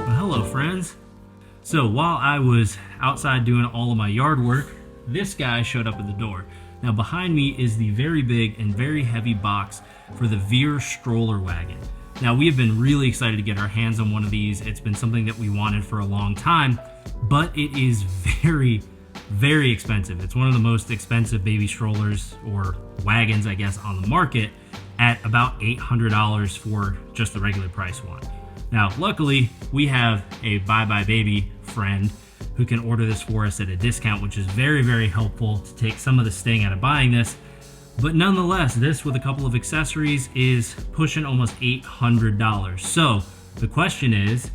Hello friends. So while I was outside doing all of my yard work, this guy showed up at the door. Now behind me is the very big and very heavy box for the Veer stroller wagon. Now we have been really excited to get our hands on one of these. It's been something that we wanted for a long time, but it is very, very expensive. It's one of the most expensive baby strollers or wagons, I guess, on the market at about $800 for just the regular price one. Now, luckily, we have a Bye Bye Baby friend who can order this for us at a discount, which is very, very helpful to take some of the sting out of buying this. But nonetheless, this with a couple of accessories is pushing almost $800. So the question is,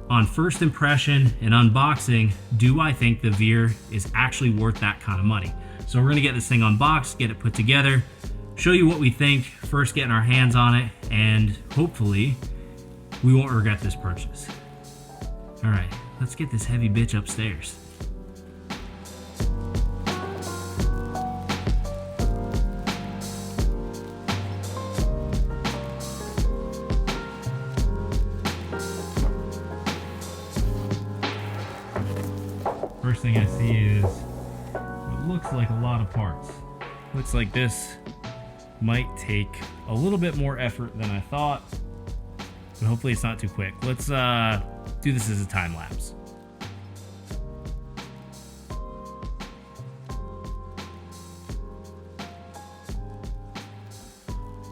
on first impression and unboxing, do I think the Veer is actually worth that kind of money? So we're gonna get this thing unboxed, get it put together, show you what we think, first getting our hands on it, and hopefully we won't regret this purchase. All right, let's get this heavy bitch upstairs. First thing I see is what looks like a lot of parts. Looks like this might take a little bit more effort than I thought, but hopefully it's not too quick. Let's do this as a time lapse.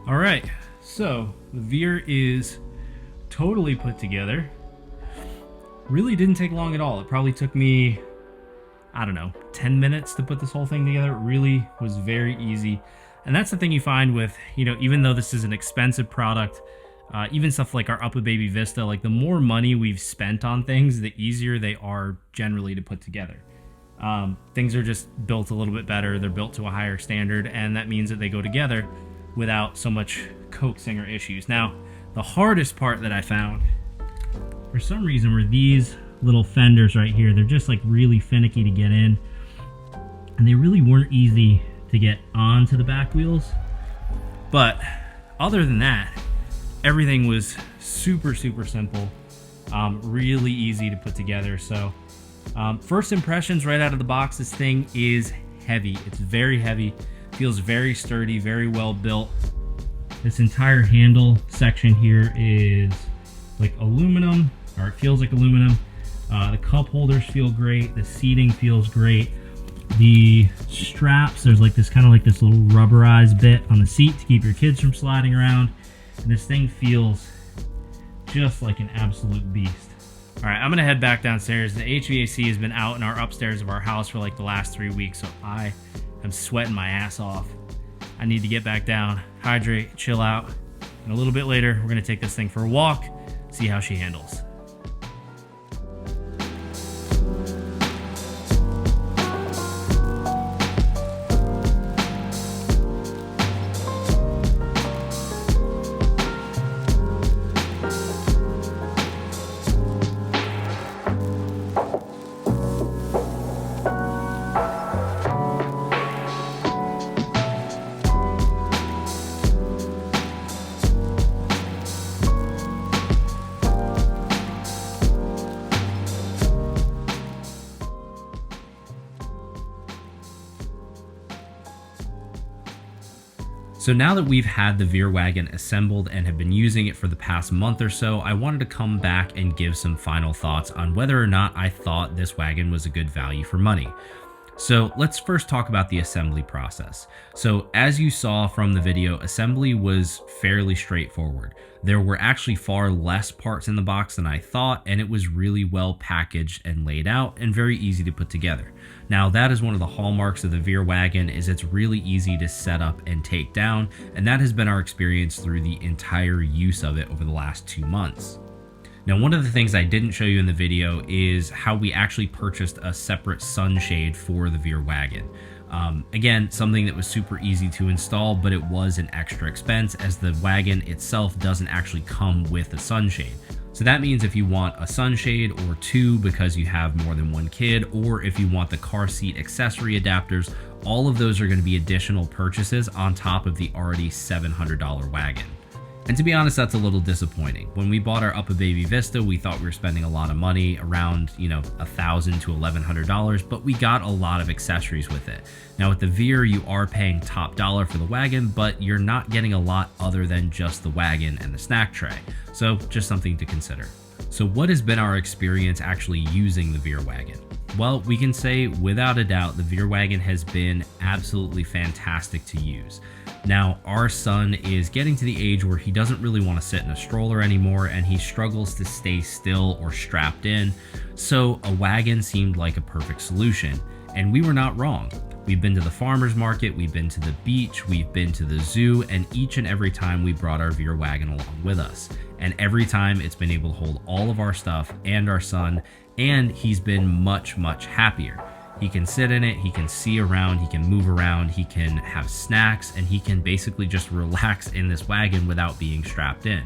All right, so the Veer is totally put together. Really didn't take long at all. It probably took me, I don't know, 10 minutes to put this whole thing together. It really was very easy. And that's the thing you find with, even though this is an expensive product, even stuff like our Up a Baby Vista, like the more money we've spent on things, the easier they are generally to put together. Things are just built a little bit better. They're built to a higher standard, and that means that they go together without so much coaxing or issues. Now, the hardest part that I found, for some reason, were these little fenders right here. They're just like really finicky to get in, and they really weren't easy to get onto the back wheels. But other than that, everything was super, super simple, really easy to put together. So first impressions right out of the box, this thing is heavy. It's very heavy, feels very sturdy, very well built. This entire handle section here is like aluminum, or it feels like aluminum. The cup holders feel great. The seating feels great. The straps, there's like this kind of like this little rubberized bit on the seat to keep your kids from sliding around. And this thing feels just like an absolute beast. All right, I'm gonna head back downstairs. The HVAC has been out in our upstairs of our house for like the last 3 weeks, so I am sweating my ass off. I need to get back down, hydrate, chill out, and a little bit later, we're gonna take this thing for a walk, see how she handles. So now that we've had the Veer wagon assembled and have been using it for the past month or so, I wanted to come back and give some final thoughts on whether or not I thought this wagon was a good value for money. So let's first talk about the assembly process. So as you saw from the video, assembly was fairly straightforward. There were actually far less parts in the box than I thought, and it was really well packaged and laid out and very easy to put together. Now that is one of the hallmarks of the Veer wagon, is it's really easy to set up and take down, and that has been our experience through the entire use of it over the last 2 months. Now, one of the things I didn't show you in the video is how we actually purchased a separate sunshade for the Veer wagon. Again, something that was super easy to install, but it was an extra expense as the wagon itself doesn't actually come with a sunshade. So that means if you want a sunshade or two because you have more than one kid, or if you want the car seat accessory adapters, all of those are going to be additional purchases on top of the already $700 Wagon. And to be honest, that's a little disappointing. When we bought our UppaBaby Vista, we thought we were spending a lot of money, around, $1,000 to $1,100, but we got a lot of accessories with it. Now with the Veer, you are paying top dollar for the Wagon, but you're not getting a lot other than just the Wagon and the snack tray. So just something to consider. So what has been our experience actually using the Veer Wagon? Well, we can say without a doubt, the Veer Wagon has been absolutely fantastic to use. Now, our son is getting to the age where he doesn't really want to sit in a stroller anymore, and he struggles to stay still or strapped in, so a wagon seemed like a perfect solution, and we were not wrong. We've been to the farmer's market, we've been to the beach, we've been to the zoo, and each and every time we brought our Veer Wagon along with us. And every time it's been able to hold all of our stuff and our son, and he's been much, much happier. He can sit in it, he can see around, he can move around, he can have snacks, and he can basically just relax in this wagon without being strapped in.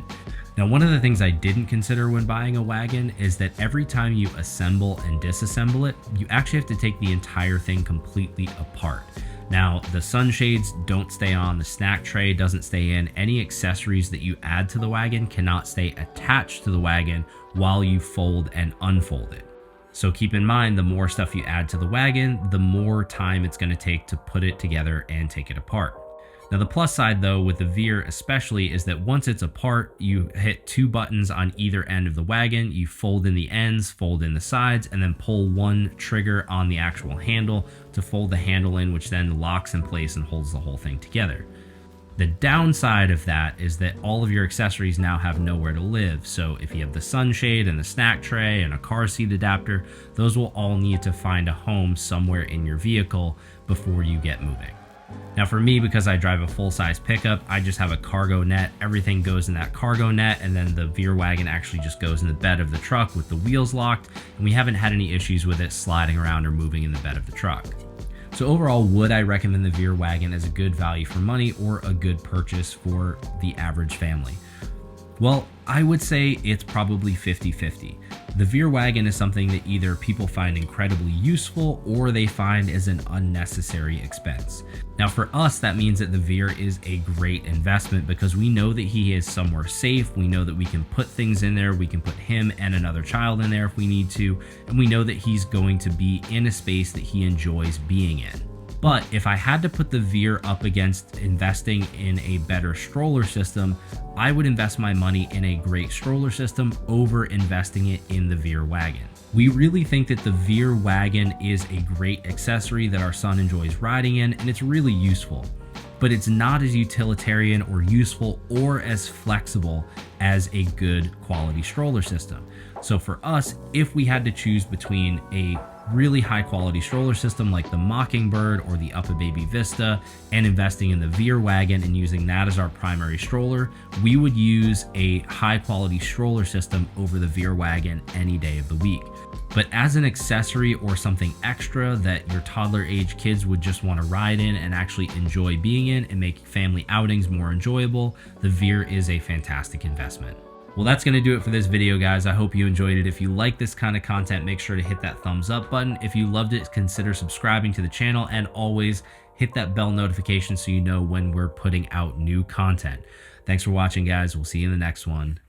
Now, one of the things I didn't consider when buying a wagon is that every time you assemble and disassemble it, you actually have to take the entire thing completely apart. Now, the sunshades don't stay on, the snack tray doesn't stay in, any accessories that you add to the wagon cannot stay attached to the wagon while you fold and unfold it. So keep in mind, the more stuff you add to the wagon, the more time it's going to take to put it together and take it apart. Now the plus side though with the Veer especially is that once it's apart, you hit two buttons on either end of the wagon, you fold in the ends, fold in the sides, and then pull one trigger on the actual handle to fold the handle in, which then locks in place and holds the whole thing together. The downside of that is that all of your accessories now have nowhere to live. So if you have the sunshade and the snack tray and a car seat adapter, those will all need to find a home somewhere in your vehicle before you get moving. Now for me, because I drive a full-size pickup, I just have a cargo net. Everything goes in that cargo net, and then the Veer Wagon actually just goes in the bed of the truck with the wheels locked, and we haven't had any issues with it sliding around or moving in the bed of the truck. So overall, would I recommend the Veer Wagon as a good value for money or a good purchase for the average family? Well, I would say it's probably 50-50. The Veer Wagon is something that either people find incredibly useful or they find is an unnecessary expense. Now for us, that means that the Veer is a great investment because we know that he is somewhere safe. We know that we can put things in there. We can put him and another child in there if we need to. And we know that he's going to be in a space that he enjoys being in. But if I had to put the Veer up against investing in a better stroller system, I would invest my money in a great stroller system over investing it in the Veer Wagon. We really think that the Veer Wagon is a great accessory that our son enjoys riding in, and it's really useful. But it's not as utilitarian or useful or as flexible as a good quality stroller system. So for us, if we had to choose between a really high quality stroller system like the Mockingbird or the UppaBaby Vista and investing in the Veer Wagon and using that as our primary stroller, we would use a high quality stroller system over the Veer Wagon any day of the week. But as an accessory or something extra that your toddler age kids would just want to ride in and actually enjoy being in and make family outings more enjoyable, the Veer is a fantastic investment. Well, that's going to do it for this video, guys. I hope you enjoyed it. If you like this kind of content, make sure to hit that thumbs up button. If you loved it, consider subscribing to the channel, and always hit that bell notification so you know when we're putting out new content. Thanks for watching, guys. We'll see you in the next one.